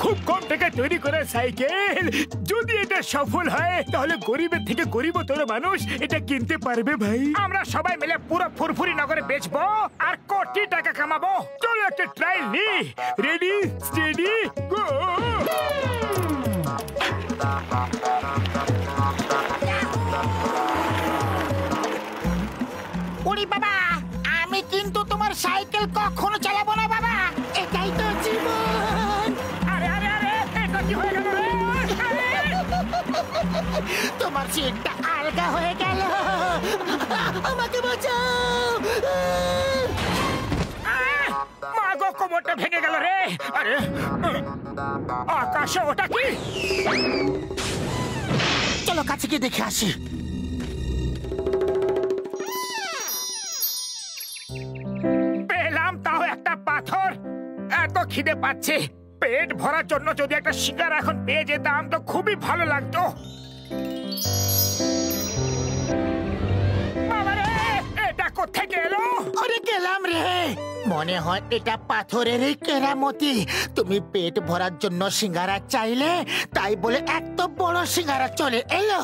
খুব কম টাকা তৈরি করা সাইকেল। যদি এটা সফল হয় তাহলে গরিবের থেকে গরিবতর মানুষ এটা কিনতে পারবে ভাই। আমরা সবাই মিলে পুরো ফুরফুরি নগরে বেচবো আর কোটি টাকা কামাবো। চলো একটা ট্রায়াল নি। Ready steady go. ওরে বাবা, আমি কিন্তু তোমার সাইকেল কখনো চালাবো না বাবা, এটাই তো জীবন। আরে আরে আরে, এটা কি হয়ে গেল রে? তোমার সিটটা আলগা হয়ে গেল, আমাকে বাঁচাও। মা গো, কোমরটা ভেঙে গেল রে। আরে আকাশে ওটা কি? চলো কাছে গিয়ে দেখে আসি। পেলাম তাও একটা পাথর। এত খিদে পাচ্ছে, পেট ভরার জন্য যদি একটা শিকার এখন পেয়ে যেতাম তো খুবই ভালো লাগতো। বাবারে, এটা কোত্থেকে এলো? ওরে গেলাম রে, মনে হয় এটা পাথরেরই কেরামতি। তুমি পেট ভরার জন্য সিঙ্গারা চাইলে, তাই বলে এত বড় সিঙ্গারা চলে এলো।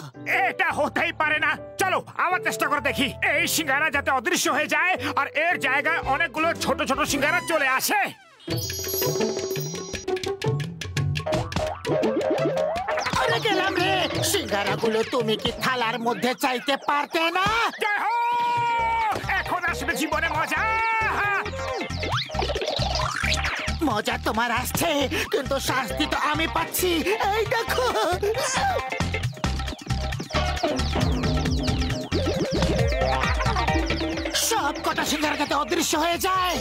এটা হতেই পারে না। চলো আবার চেষ্টা করে দেখি। এই সিঙ্গারা যাতে অদৃশ্য হয়ে যায় আর এর জায়গায় অনেকগুলো ছোট ছোট সিঙ্গারা চলে আসে। ওরে গেলাম রে, সিঙ্গারাগুলো তুমি কি থালার মধ্যে চাইতে পারতে না? জয় হো! এখন আসবে জীবনে মজা। মজা তোমার আসছে, কিন্তু শাস্তি তো আমি পাচ্ছি। এই দেখো, সব কটা সিঙ্গারা যাতে অদৃশ্য হয়ে যায়।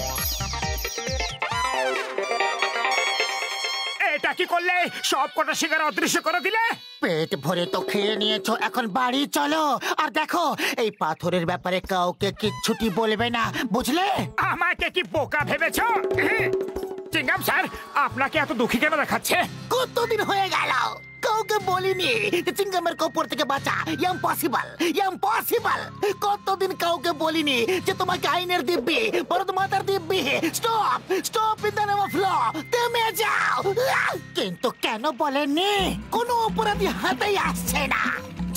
এটা কি করলে? সব কটা সিঙ্গারা অদৃশ্য করে দিলে। পেট ভরে তো খেয়ে নিয়েছো, এখন বাড়ি চলো। আর দেখো, এই পাথরের ব্যাপারে কাউকে কিচ্ছুটি বলবে না, বুঝলে? আমাকে কি বোকা ভেবেছো? চিংগাম স্যার, আপনাকে এত দুঃখী কেন দেখাচ্ছে? কতদিন হয়ে গেল কাউকে বলিনি যে চিংগামের কপর থেকে বাঁচা। Impossible, impossible. কতদিন কাউকে বলিনি যে তোমাকে আইনের দিব্যি, বরং মাতার দিব্যি। Stop, stop in the name of law, থেমে যাও। কিন্তু কেন বলেননি? কোনো অপরাধী হাতেই আসছে না,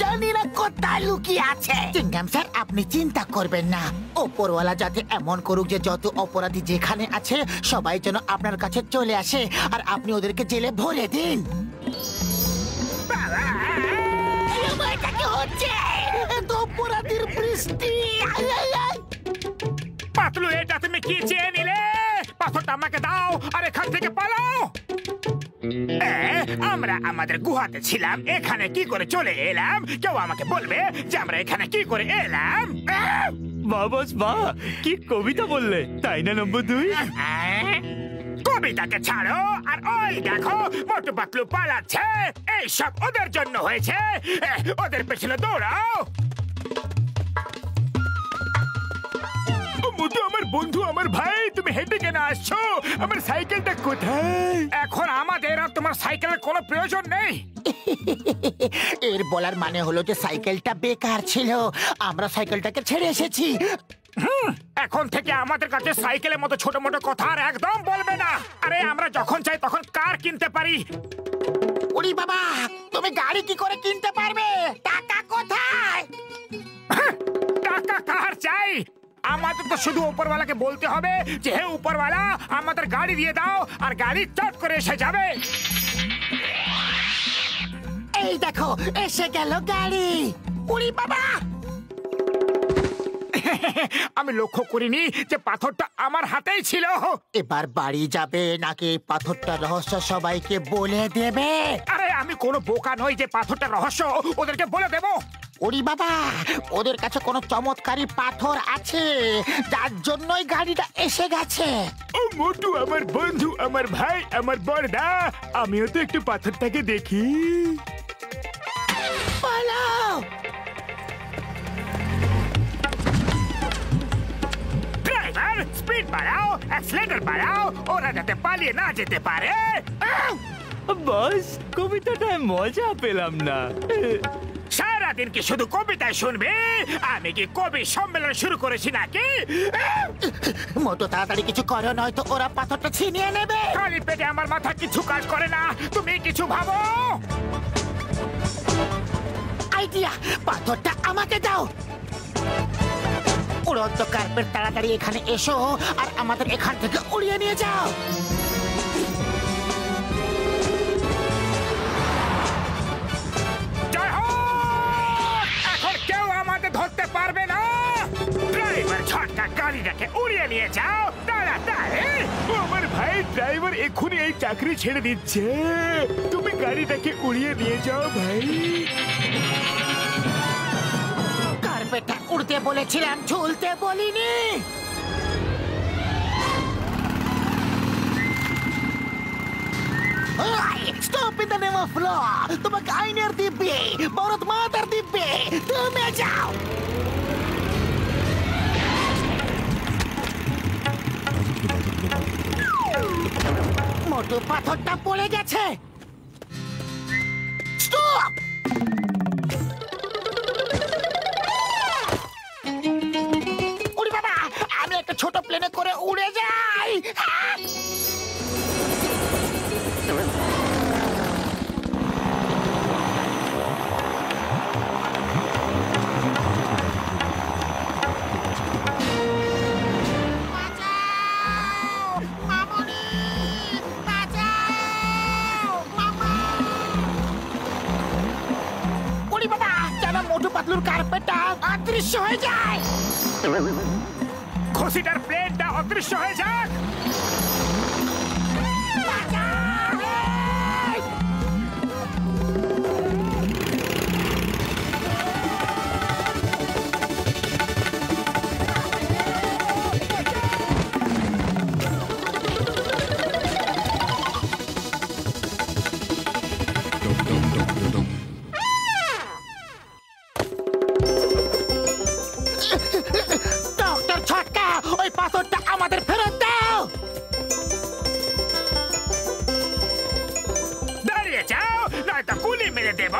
জানি না কোথায় লুকিয়ে আছে। চিংগাম স্যার, আপনি চিন্তা করবেন না। ওপরওয়ালা যাতে এমন করুক যে যত অপরাধী যেখানে আছে সবাই যেন আপনার কাছে চলে আসে, আর আপনি ওদেরকে জেলে ভরে দিন। এটা কি হচ্ছে? এত অপরাধীর বৃষ্টি। পাতলু, এটা তুমি কি চেয়ে নিলে? পাথরটা আমাকে দাও আর এখান থেকে পালাও। আমরা আমাদের গুহাতে ছিলাম, এখানে কি করে চলে এলাম? কেউ আমাকে বলবে যে আমরা এখানে কি করে এলাম? মা বস মা, কি কবিতা বললে, তাই না নম্বর 2? কবিতাকে ছাড়ো, আর ওই দেখো মোটু পাতলু পালাচ্ছে। এই সব ওদের জন্য হয়েছে। ওদের পেছনে দৌড়াও। মোটু আমার বন্ধু, আমার ভাই, তুমি হেঁটে কেন আসছো? আমার সাইকেলটা কোথায়? এখন আমাদের আর তোমার সাইকেলের কোনো প্রয়োজন নেই। এর বলার মানে হলো যে সাইকেলটা বেকার ছিল, আমরা সাইকেলটাকে ছেড়ে এসেছি। এখন থেকে আমাদের কাছে সাইকেলের মতো ছোট মোটো কথা আর একদম বলবে না। আরে আমরা যখন চাই তখন কার কিনতে পারি। ওরে বাবা, তুমি গাড়ি কি করে কিনতে পারবে? টাকা কোথায়? টাকা কার চাই? আমাদের তো শুধু উপরওয়ালাকে বলতে হবে যে হে উপরওয়ালা, আমাদের গাড়ি দিয়ে দাও, আর গাড়ি চট করে এসে যাবে। এই দেখো, এসে গেল গাড়ি। ওরে বাবা, আমি লক্ষ্য করিনি যে পাথরটা আমার হাতেই ছিল। এবার বাড়ি যাবে নাকি পাথরটা রহস্য সবাইকে বলে দেবে? আরে আমি কোনো বোকা নই যে পাথরটা রহস্য ওদেরকে বলে দেব। ওরে বাবা, ওদের কাছে কোনো চমৎকারী পাথর আছে, যার জন্যই গাড়িটা এসে গেছে। ও মোটু আমার বন্ধু, আমার ভাই, আমার বড়দা, আমিও তো একটু পাথরটাকে দেখি। পালাও! ড্রাইভার, স্পিড বাড়াও, অ্যাক্সিলারেটর বাড়াও, ওরা যাতে পালিয়ে না যেতে পারে। বস, কবিতাটায় মজা পেলাম না। সারা সারাদিন কি শুধু কবিতায় শুনবে? আমি কি কবি সম্মেলন শুরু করেছি নাকি? মোটু তাড়াতাড়ি কিছু করো, নয়তো ওরা পাথরটা ছিনিয়ে নেবে। খালি পেটে আমার মাথা কিছু কাজ করে না, তুমি কিছু ভাবো। আইডিয়া, পাথরটা আমাকে দাও। উড়ন্ত কার্পেট, তাড়াতাড়ি এখানে এসো আর আমাদের এখান থেকে উড়িয়ে নিয়ে যাও। জয় হোক! এখন কেউ আমাদের ধরতে পারবে না। ড্রাইভার ঝটকা গাড়িটাকে উড়িয়ে নিয়ে যাও তাড়াতাড়ি। আমার ভাই ড্রাইভার এক্ষুনি এই চাকরি ছেড়ে দিচ্ছে। তুমি গাড়িটাকে উড়িয়ে নিয়ে যাও ভাই। কার্পেটটা উড়তে বলেছিলাম, ঝুলতে বলিনি। Stop in the name of law. তোমাকে আইনের দিব্যে, ভারত মাতার দিব্যে তুমি যাও। মোটু পাথরটা পড়ে গেছে। স্টপ! উড়ি বাবা, আমি একটা ছোট প্লেনে করে উড়ে যাই। মোটু পাতলুর কার্পেটটা অদৃশ্য হয়ে যায়। খুশিটার প্লেনটা অদৃশ্য হয়ে যাক। ডক্টর ছটকা, ওই পাথরটা আমাদের ফেরত দাও। দাঁড়িয়ে যাও, নয়তো গুলি মেরে দেব।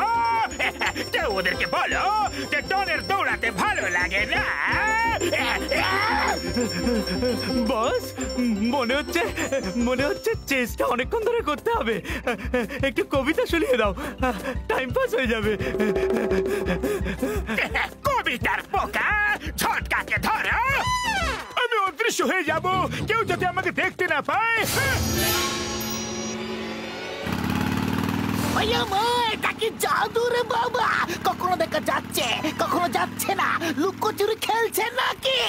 কেউ ওদেরকে বলো যে ডনের দৌড়াতে ভালো লাগে না। বস, মনে হচ্ছে চেষ্টা অনেকক্ষণ ধরে করতে হবে। একটু কবিতা শুনিয়ে দাও, টাইম পাস হয়ে যাবে। কবিতার পোকা, ঝটকাকে ধরো। আমি অদৃশ্য হয়ে যাব, কেউ যাতে আমাকে দেখতে না পায়। এটা কি জাদু রে বাবা? কখনো দেখা যাচ্ছে, কখনো যাচ্ছে না। লুকোচুরি খেলছে নাকি?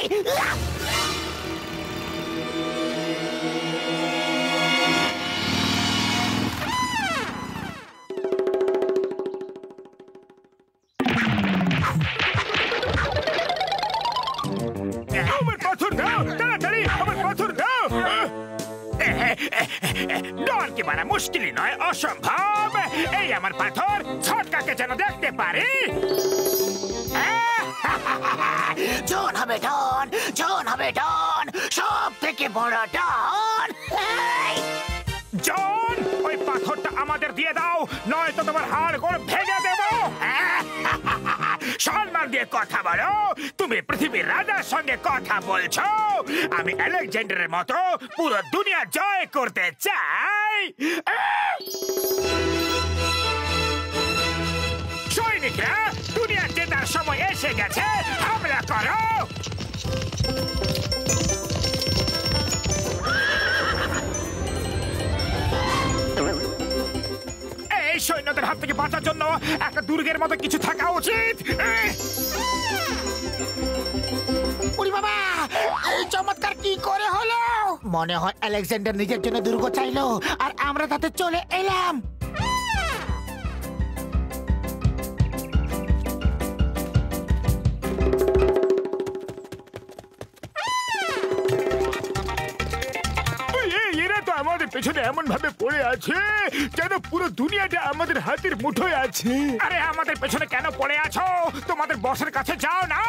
আমার পাথর দাও, তাড়াতাড়ি আমার পাথর দাও। ডন কি মারা মুশকিলই নয়, অসম্ভব। এই আমার পাথর, ঝটকাকে যেন দেখতে পারি। জন হবে ডন, জন হবে ডন, সব থেকে বড় ডন। জন, ওই পাথরটা আমাদের দিয়ে দাও, নয়তো তোমার হাড় গোড় ভেঙে দেব। সম্মান দিয়ে কথা বলো। তুমি পৃথিবীর রাজার সঙ্গে কথা বলছো। আমি আলেকজান্ডারের মতো পুরো দুনিয়া জয় করতে চাই। সৈনিকরা, দুনিয়া জেতার সময় এসে গেছে, হামলা করো। এই সৈন্যদের হাত থেকে বাঁচার জন্য একটা দুর্গের মতো কিছু থাকা উচিত। উরি বাবা, এই চমৎকার কি করে হলো? মনে হয় আলেকজান্ডার নিজের জন্য দুর্গ চাইলো আর আমরা তাতে চলে এলাম। এরা তো আমাদের পেছনে এমন ভাবে পড়ে আছে যেন পুরো দুনিয়াটা আমাদের হাতের মুঠোয় আছে। আরে আমাদের পেছনে কেন পড়ে আছো? তোমাদের বসের কাছে যাও না।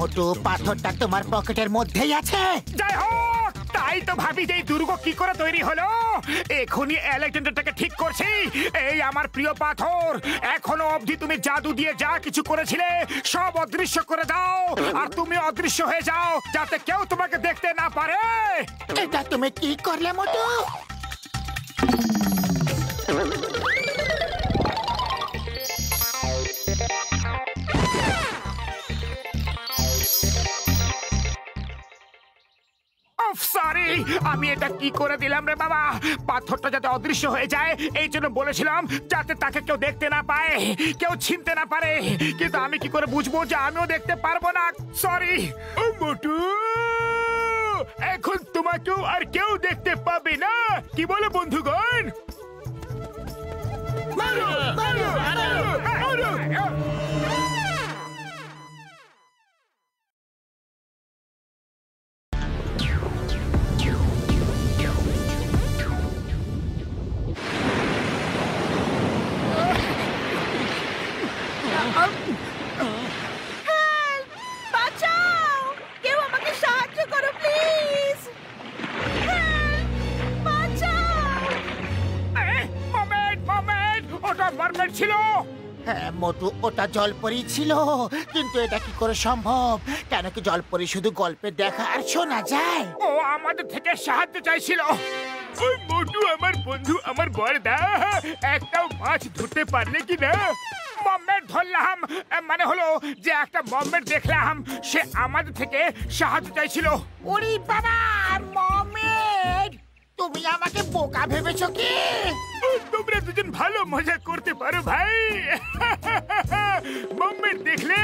মোটু, পাথরটা তোমার পকেটের মধ্যেই আছে। যাই হোক, তাই তো ভাবি যে এই দুর্গ কি করে তৈরি হলো। এখনই আলেকজান্ডারটাকে ঠিক করছি। এই আমার প্রিয় পাথর, এখনো অবধি তুমি জাদু দিয়ে যা কিছু করেছিলে সব অদৃশ্য করে দাও, আর তুমি অদৃশ্য হয়ে যাও যাতে কেউ তোমাকে দেখতে না পারে। এটা তুমি কি করলে মোটু? সরি, আমি এটা কি করে দিলাম রে বাবা। পাথরটা যাতে অদৃশ্য হয়ে যায় এই জন্য বলেছিলাম, যাতে তাকে কেউ দেখতে না পায়, কেউ ছিনতে না পারে। কিন্তু আমি কি করে বুঝবো যে আমিও দেখতে পারবো না? সরি। ও মোটু, এখন তোমাকেও আর কেউ দেখতে পাবে না। কি বলে বন্ধুগণ? মারো, মারো, মারো, মারো। বাঁচাও! কেউ আমাকে সাহায্য করো প্লিজ। বাঁচাও! মোমেন্ট, ওটা মারমেন্ট ছিল। হ্যাঁ মোটু, ওটা জলপরি ছিল। কিন্তু এটা কি করে সম্ভব? কেন কি জলপরি শুধু গল্পে দেখা আর শোনা যায়? ও আমাদের থেকে সাহায্য চাইছিল। ওই মোটু আমার বন্ধু, আমার বড়দা, একটাও মাছ ধরতে পারলে কি না? মমেন্ট ধরলাম, মানে হলো যে একটা মমেন্ট দেখলাম, সে আমাদের থেকে সাহায্য চাইছিল। ওরে বাবা, মমেট, তুমি আমাকে বোকা ভেবেছো কি? তোমরা দুজন ভালো মজা করতে পারো ভাই। মমেন্ট দেখলে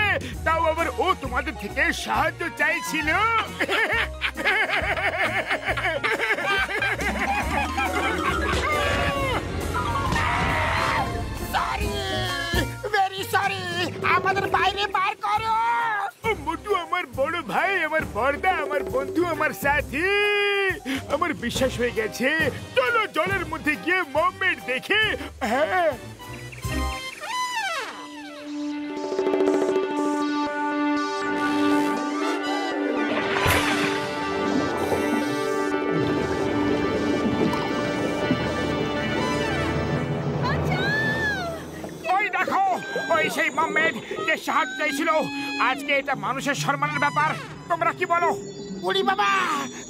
তাও আবার ও তোমাদের থেকে সাহায্য চাইছিল। সরি, ভেরি সরি, আমাদের বাইরে বার করো। মোটু আমার বড় ভাই, আমার বড়দা, আমার বন্ধু, আমার সাথী, আমার বিশ্বাস হয়ে গেছে। চলো জলের মধ্যে গিয়ে মোমেন্ট দেখে। হ্যাঁ, ওই দেখো, ওই সেই মোমেন্ট যে সাহায্য চাইছিল। আজকে এটা মানুষের সম্মানের ব্যাপার। তোমরা কি বলো? ওরে বাবা,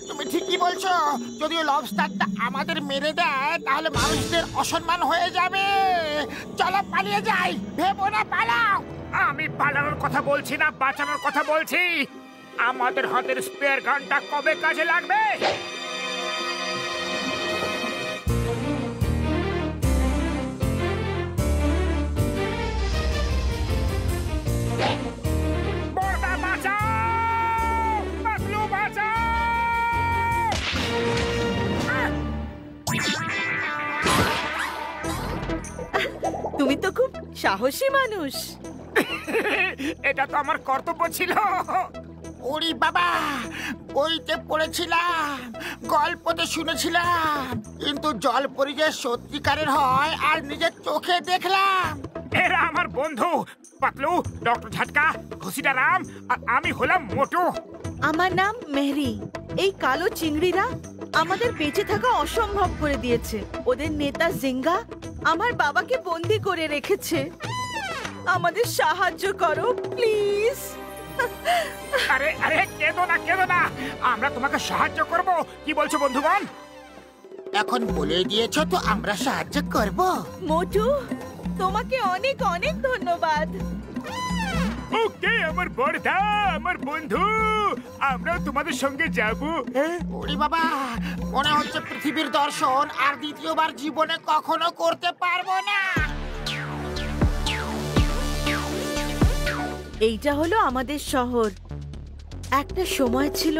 তুমি ঠিকই বলছো। যদি লবস্টারটা আমাদের মেরে দেয় তাহলে মানুষদের অসম্মান হয়ে যাবে। চলো পালিয়ে যাই। ভেবো না, পালাও। আমি পালানোর কথা বলছি না, বাঁচানোর কথা বলছি। আমাদের হাতের স্পেয়ার গানটা কবে কাজে লাগবে? বড়দা বাঁচাও! পাতলু বাঁচাও! তুমি তো খুব সাহসী মানুষ। এটা তো আমার কর্তব্য ছিল। ওরে বাবা, বইতে পড়েছিলাম, গল্পতে শুনেছিলাম, কিন্তু জলপরি যে সত্যিকারের হয় আর নিজের চোখে দেখলাম। এরা আমার বন্ধু, পাতলু, ডক্টর ঝাটকা, ঘুষিটা রাম, আর আমি হলাম মোটু। আমার নাম মেহরি। এই কালো চিংড়িরা আমাদের বেঁচে থাকা অসম্ভব করে দিয়েছে। ওদের নেতা জিঙ্গা আমার বাবাকে বন্দি করে রেখেছে। আমাদের সাহায্য করো প্লিজ। আরে আরে, কেঁদো না, কেঁদো না, আমরা তোমাকে সাহায্য করব। কি বলছো বন্ধুগণ? এখন বলে দিয়েছো তো আমরা সাহায্য করব। মোটু, তোমাকে অনেক অনেক ধন্যবাদ। ওকে আমার বড়দা, আমার বন্ধু, আমরাও তোমাদের সঙ্গে যাব। ওরে বাবা, মনে হচ্ছে পৃথিবীর দর্শন আর দ্বিতীয়বার জীবনে কখনো করতে পারবো না। এইটা হলো আমাদের শহর। একটা সময় ছিল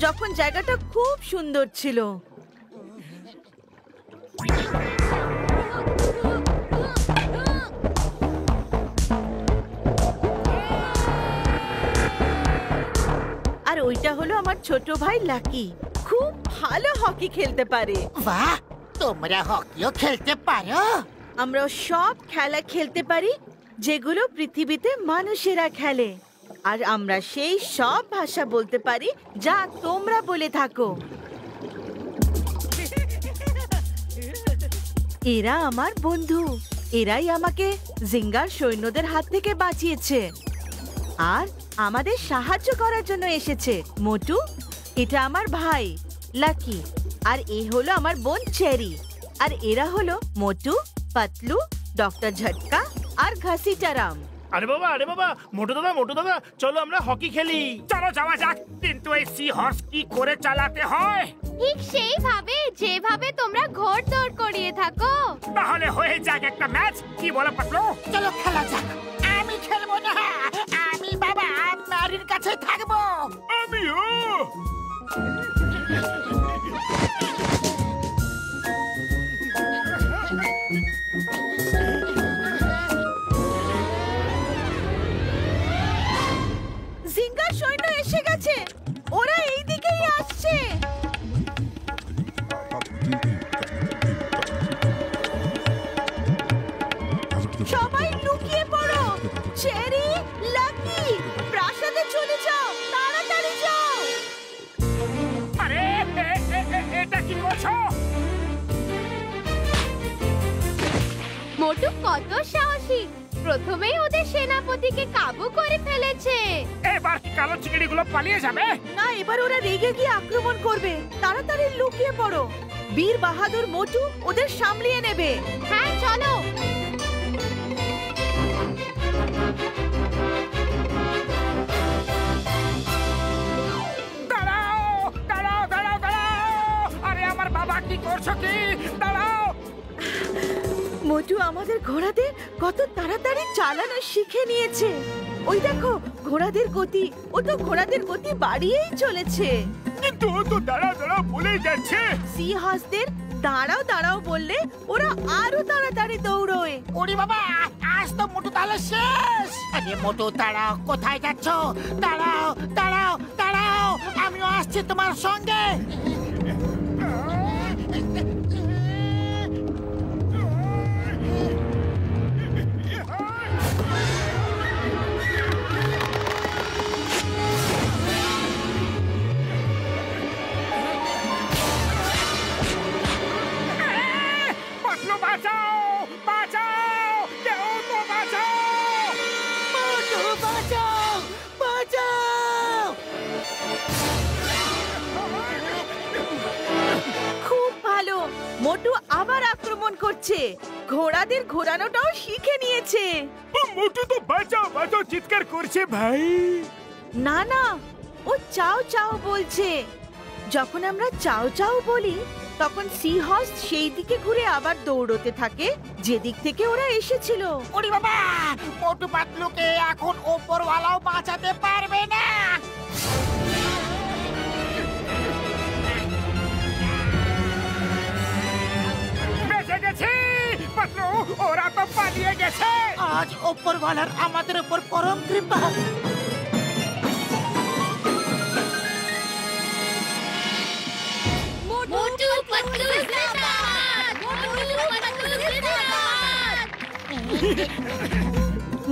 যখন জায়গাটা খুব সুন্দর ছিল। আর ওইটা হলো আমার ছোট ভাই লাকি। খুব ভালো হকি খেলতে পারে। বাহ, তোমরা হকিও খেলতে পারো? আমরা সব খেলা খেলতে পারি যেগুলো পৃথিবীতে মানুষেরা খেলে। আর আমরা সেই সব ভাষা বলতে পারি যা তোমরা বলে থাকো। এরা আমার বন্ধু, এরাই আমাকে জিঙ্গার সৈন্যদের হাত থেকে বাঁচিয়েছে আর আমাদের সাহায্য করার জন্য এসেছে। মোটু, এটা আমার ভাই লাকি, আর এ হলো আমার বোন চেরি, আর এরা হলো মোটু, পাতলু, ডক্টর ঝটকা আর ঘাসিটারাম। আরে বাবা মোটু দাদা চলো আমরা হকি খেলি। চলো যাওয়া যাক, কিন্তু এই সি হর্স কি করে চালাতে হয়? ঠিক সেইভাবে যেভাবে তোমরা ঘোড়দৌড় করিয়ে থাকো। তাহলে হয়ে যাক একটা ম্যাচ, কি বলো পাতলু? চলো খেলা যাক। আমি খেলবো না, আমি বাবা ম্যারির কাছে থাকবো। আমিও। জিঙ্গার সৈন্য এসে গেছে, ওরা এই দিকেই আসছে। সবাই লুকিয়ে পড়ো। চেরি, লাকি, প্রাসাদে চলে যাও, তাড়াতাড়ি যাও। আরে এটা কি করছো? মোটু কত সাহসী, প্রথমেই ওদের সেনাপতিকে কাবু করে ফেলেছে। এবার কি কালো চিংড়িগুলো পালিয়ে যাবে? না, এবার ওরা রেগে গিয়ে আক্রমণ করবে। তাড়াতাড়ি লুকিয়ে পড়ো, বীর বাহাদুর মোটু ওদের সামলিয়ে নেবে। হ্যাঁ চলো। দাঁড়াও! আরে আমার বাবা, কি করছো কি? দাঁড়াও! মোটু আমাদের ঘোড়াদের কত তাড়াতাড়ি চালানো শিখে নিয়েছে। ওই দেখো ঘোড়াদের গতি, ও তো ঘোড়াদের গতি বাড়িয়েই চলেছে। কিন্তু ও তো দাঁড়াও বলেই যাচ্ছে। সি হর্সদের দাঁড়াও বললে ওরা আরো তাড়াতাড়ি দৌড়োয়। ওরে বাবা, আজ তো মোটু তাহলে শেষ। আরে মোটু দাঁড়াও, কোথায় যাচ্ছ? দাঁড়াও, আমিও আসছি তোমার সঙ্গে। পাতলু, বাঁচাও! কেউ তো বাঁচাও! মোটু বাঁচাও! খুব ভালো, মোটু আবার আক্রমণ করছে। ঘোড়াদের ঘোরানোটাও শিখে নিয়েছে। মোটু তো বাঁচাও চিৎকার করছে ভাই। না, ও চাও বলছে। যখন আমরা চাও বলি তখন সি হর্স সেই দিকে ঘুরে আবার দৌড়তে থাকে যেদিক থেকে ওরা এসেছিল। ওরে বাবা, মোটু পাতলুকে এখন ওপরওয়ালাও বাঁচাতে পারবে না। বেঁচে গেছি পাতলু, ওরা তো পালিয়ে গেছে। আজ ওপরওয়ালার আমাদের উপর পরম কৃপা। মোটু পাতলু জিন্দাবাদ!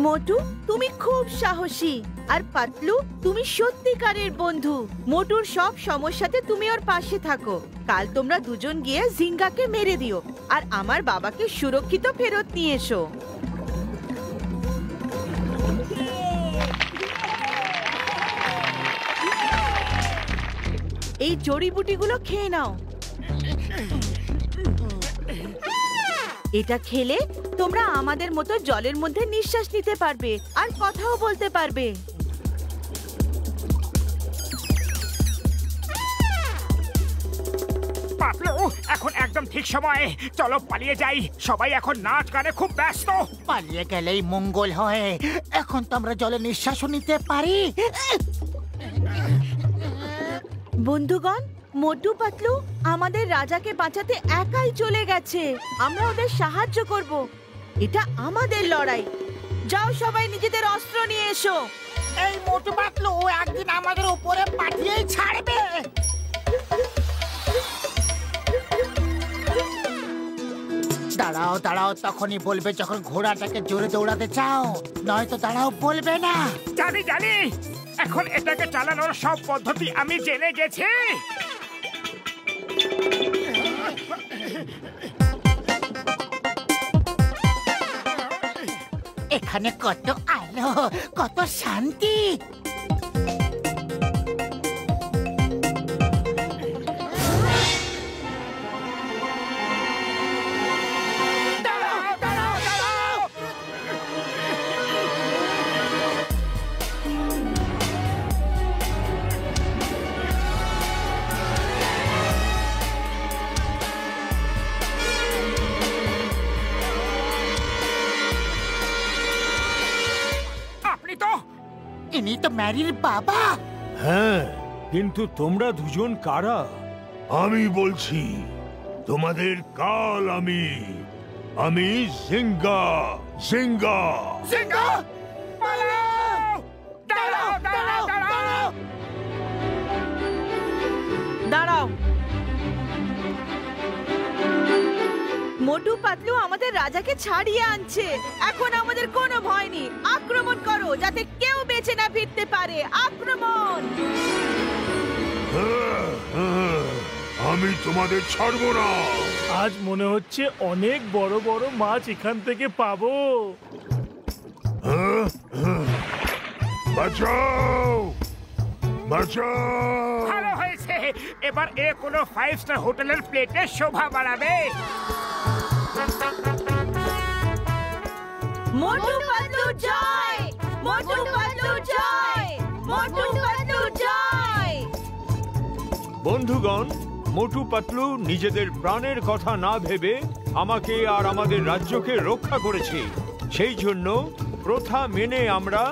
মোটু, তুমি খুব সাহসী, আর পাতলু তুমি সত্যিকারের বন্ধু। মোটুর সব সমস্যাতে তুমি ওর পাশে থাকো। কাল তোমরা দুজন গিয়ে জিঙ্গাকে মেরে দিও আর আমার বাবাকে সুরক্ষিত ফেরত নিয়ে এসো। এই জড়িবুটিগুলো খেয়ে নাও। এটা খেলে তোমরা আমাদের মতো জলের মধ্যে নিঃশ্বাস নিতে পারবে আর কথাও বলতে পারবে। পাতলু, এখন একদম ঠিক সময়, চলো পালিয়ে যাই। সবাই এখন নাচ গানে খুব ব্যস্ত। পালিয়ে গেলেই মঙ্গল হয়। এখন তো আমরা জলে নিঃশ্বাসও নিতে পারি। বন্ধুগণ, মোটু পাতলু আমাদের রাজাকে বাঁচাতে একাই চলে গেছে। আমরা ওদের সাহায্য করব। এটা আমাদের লড়াই। যাও সবাই নিজেদের অস্ত্র নিয়ে এসো। এই মোটু পাতলু একদিন আমাদের উপরে পাঠিয়েই ছাড়বে। দাঁড়াও দাঁড়াও, তখনই বলবে যখন ঘোড়াটাকে জোরে দৌড়াতে চাও, নয়তো দাঁড়াও বলবে না। জানি জানি, এখন এটাকে চালানোর সব পদ্ধতি আমি জেনে গেছি। এখানে কত আলো, কত শান্তি। ইনি তো ম্যারির বাবা। হ্যাঁ, কিন্তু তোমরা দুজন কারা? আমি বলছি, তোমাদের কাল আমি জিঙ্গা। জিঙ্গা পালাও! দাঁড়াও দাঁড়াও দাঁড়াও! দাঁড়াও, মোটু পাতলু আমাদের রাজাকে ছাড়িয়ে আনছে। এখন আমাদের কোনো ভয় নেই। আক্রমণ করো, যাতে কেউ বেঁচে না ফিরতে পারে। আক্রমণ! আমি তোমাদের ছাড়বো না। আজ মনে হচ্ছে অনেক বড় বড় মাছ এখান থেকে পাবো। বাঁচাও, বাঁচাও। ভালো হয়েছে, এবার এ কোনো 5 স্টার হোটেলের প্লেটে শোভা বাড়াবে। মোটু পাতলু জয়! মোটু পাতলু জয়! মোটু পাতলু জয়! বন্ধুগণ, মোটু পাতলু নিজেদের প্রাণের কথা না ভেবে আমাকে আর আমাদের রাজ্যকে রক্ষা করেছে। সেই জন্য প্রথা মেনে আমরা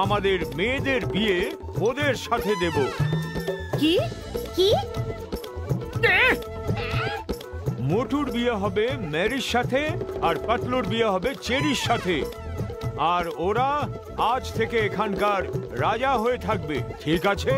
আমাদের মেয়েদের বিয়ে ওদের সাথে দেব। কি? মোটুর বিয়ে হবে ম্যারির সাথে আর পাতলুর বিয়ে হবে চেরির সাথে। আর ওরা আজ থেকে এখানকার রাজা হয়ে থাকবে, ঠিক আছে?